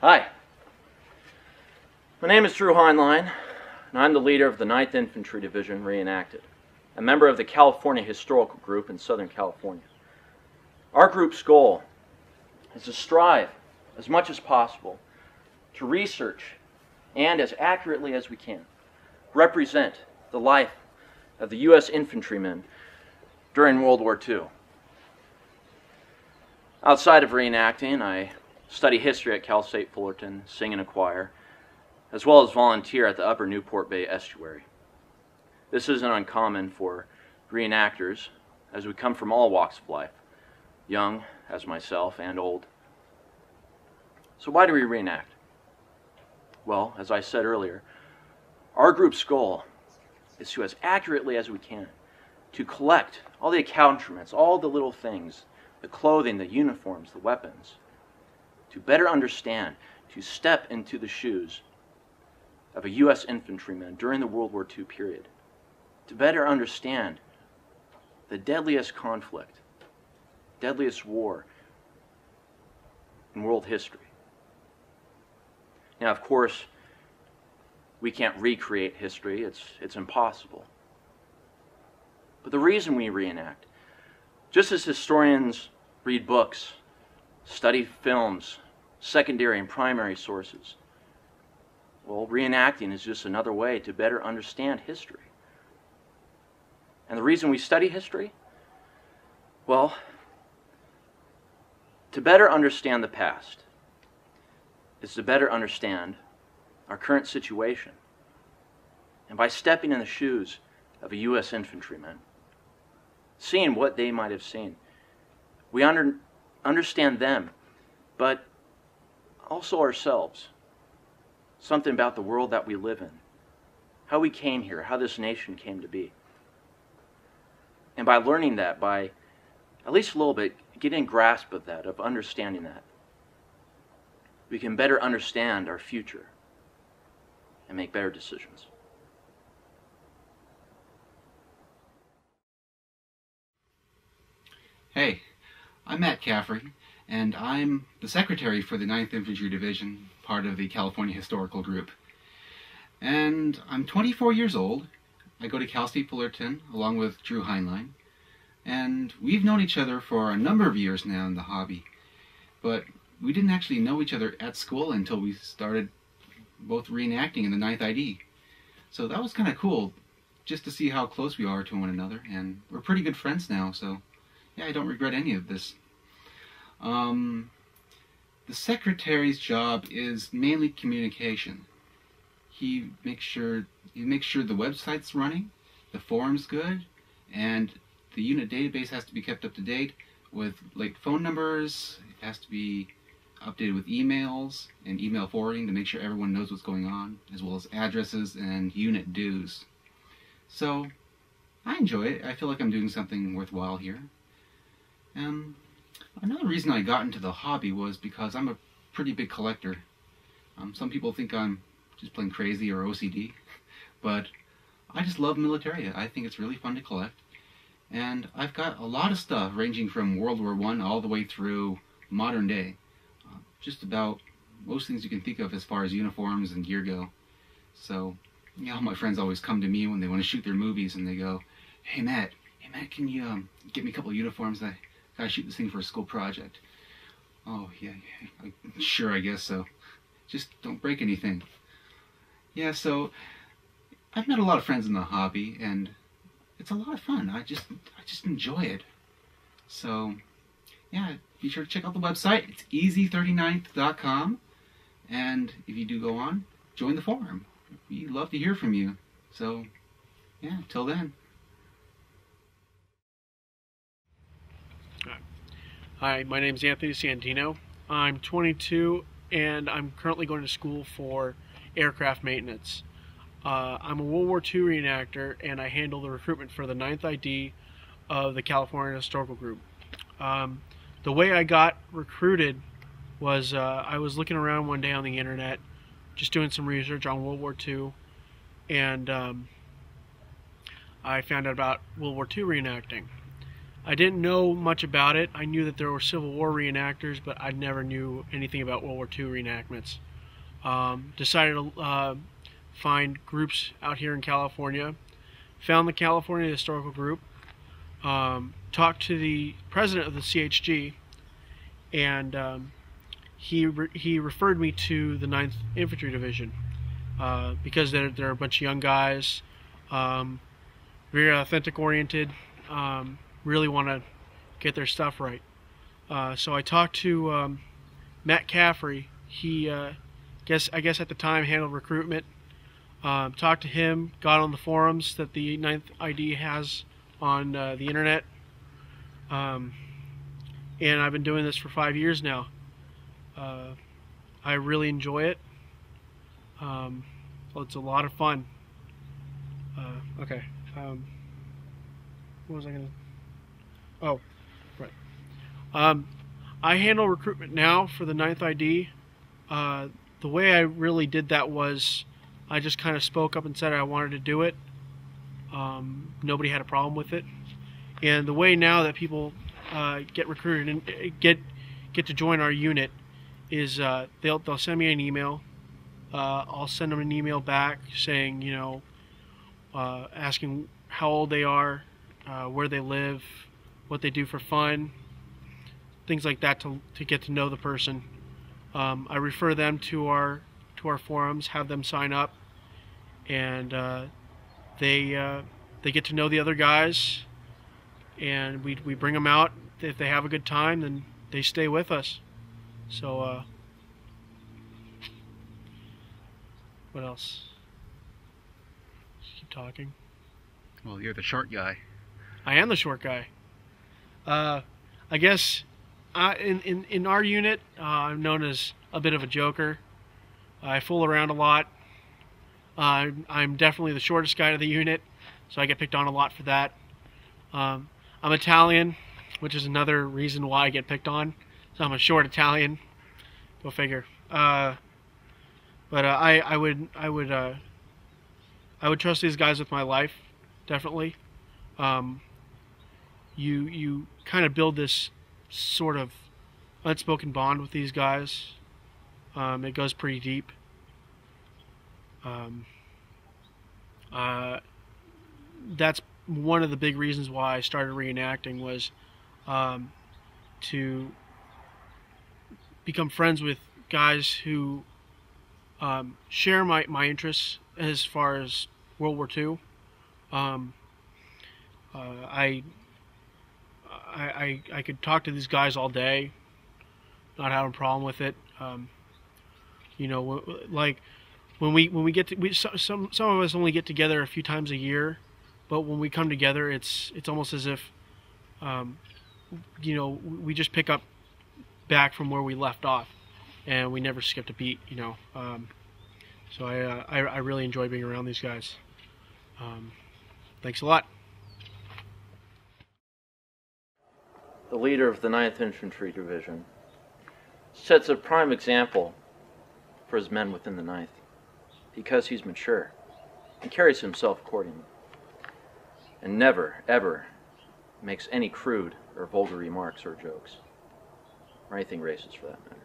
Hi, my name is Drew Heinlein, and I'm the leader of the 9th Infantry Division Reenacted, a member of the California Historical Group in Southern California. Our group's goal is to strive as much as possible to research and as accurately as we can represent the life of the U.S. infantrymen during World War II. Outside of reenacting, I study history at Cal State Fullerton, sing in a choir, as well as volunteer at the Upper Newport Bay Estuary. This isn't uncommon for reenactors, as we come from all walks of life, young, as myself, and old. So why do we reenact? Well, as I said earlier, our group's goal is to, as accurately as we can, to collect all the accoutrements, all the little things, the clothing, the uniforms, the weapons, to better understand, to step into the shoes of a U.S. infantryman during the World War II period, to better understand the deadliest conflict, deadliest war in world history. Now, of course, we can't recreate history. It's impossible. But the reason we reenact, just as historians read books, study films, secondary and primary sources, well, reenacting is just another way to better understand history. And the reason we study history? Well, to better understand the past is to better understand our current situation. And by stepping in the shoes of a U.S. infantryman, seeing what they might have seen, we understand them, but also ourselves. Something about the world that we live in, how we came here, how this nation came to be. And by learning that, by at least a little bit getting a grasp of that, of understanding that, we can better understand our future and make better decisions. Hey, I'm Matt Caffrey, and I'm the secretary for the 9th Infantry Division, part of the California Historical Group. And I'm 24 years old. I go to Cal State Fullerton along with Drew Heinlein, and we've known each other for a number of years now in the hobby. But we didn't actually know each other at school until we started both reenacting in the 9th ID. So that was kind of cool, just to see how close we are to one another, and we're pretty good friends now, so yeah, I don't regret any of this. The secretary's job is mainly communication. He makes sure the website's running, the forum's good, and the unit database has to be kept up to date with like phone numbers. It has to be updated with emails and email forwarding to make sure everyone knows what's going on, as well as addresses and unit dues. So I enjoy it. I feel like I'm doing something worthwhile here. Another reason I got into the hobby was because I'm a pretty big collector. Some people think I'm just plain crazy or OCD, but I just love militaria. I think it's really fun to collect. And I've got a lot of stuff ranging from World War I all the way through modern day. Just about most things you can think of as far as uniforms and gear go. So, you know, my friends always come to me when they want to shoot their movies and they go, hey Matt, can you get me a couple of uniforms? I gotta shoot this thing for a school project. Oh, yeah, sure, I guess so. Just don't break anything. Yeah, so I've met a lot of friends in the hobby, and it's a lot of fun. I just enjoy it. So, yeah, be sure to check out the website. It's easy39th.com. And if you do go on, join the forum. We'd love to hear from you. So, yeah, till then. Hi, my name is Anthony Santino. I'm 22 and I'm currently going to school for aircraft maintenance. I'm a World War II reenactor and I handle the recruitment for the 9th ID of the California Historical Group. The way I got recruited was I was looking around one day on the internet, just doing some research on World War II, and I found out about World War II reenacting. I didn't know much about it. I knew that there were Civil War reenactors, but I never knew anything about World War II reenactments. Decided to find groups out here in California. Found the California Historical Group. Talked to the president of the CHG, and he referred me to the 9th Infantry Division because they're a bunch of young guys, very authentic oriented, really want to get their stuff right. So I talked to Matt Caffrey. He I guess at the time handled recruitment. Talked to him, got on the forums that the 9th ID has on the internet, and I've been doing this for 5 years now. I really enjoy it. Well, it's a lot of fun. Okay. What was I gonna? Oh, right. I handle recruitment now for the 9th ID. The way I really did that was I just kind of spoke up and said I wanted to do it. Nobody had a problem with it. And the way now that people get recruited and get to join our unit is they'll send me an email. I'll send them an email back saying, you know, asking how old they are, where they live, what they do for fun, things like that to get to know the person. I refer them to our forums, have them sign up, and they get to know the other guys, and we bring them out. If they have a good time, then they stay with us. So what else? Just keep talking. Well, you're the short guy. I am the short guy. I guess in our unit, I'm known as a bit of a joker. I fool around a lot. I'm definitely the shortest guy of the unit, so I get picked on a lot for that. I'm Italian, which is another reason why I get picked on. So I'm a short Italian. Go figure. But I would trust these guys with my life, definitely. You kind of build this sort of unspoken bond with these guys. It goes pretty deep. That's one of the big reasons why I started reenacting was to become friends with guys who share my interests as far as World War II. I could talk to these guys all day, not having a problem with it. You know, like when we get to some of us only get together a few times a year, but when we come together, it's almost as if you know, we just pick up back from where we left off, and we never skipped a beat. You know, so I really enjoy being around these guys. Thanks a lot. The leader of the 9th Infantry Division sets a prime example for his men within the 9th because he's mature and carries himself accordingly, and never, ever makes any crude or vulgar remarks or jokes, or anything racist for that matter.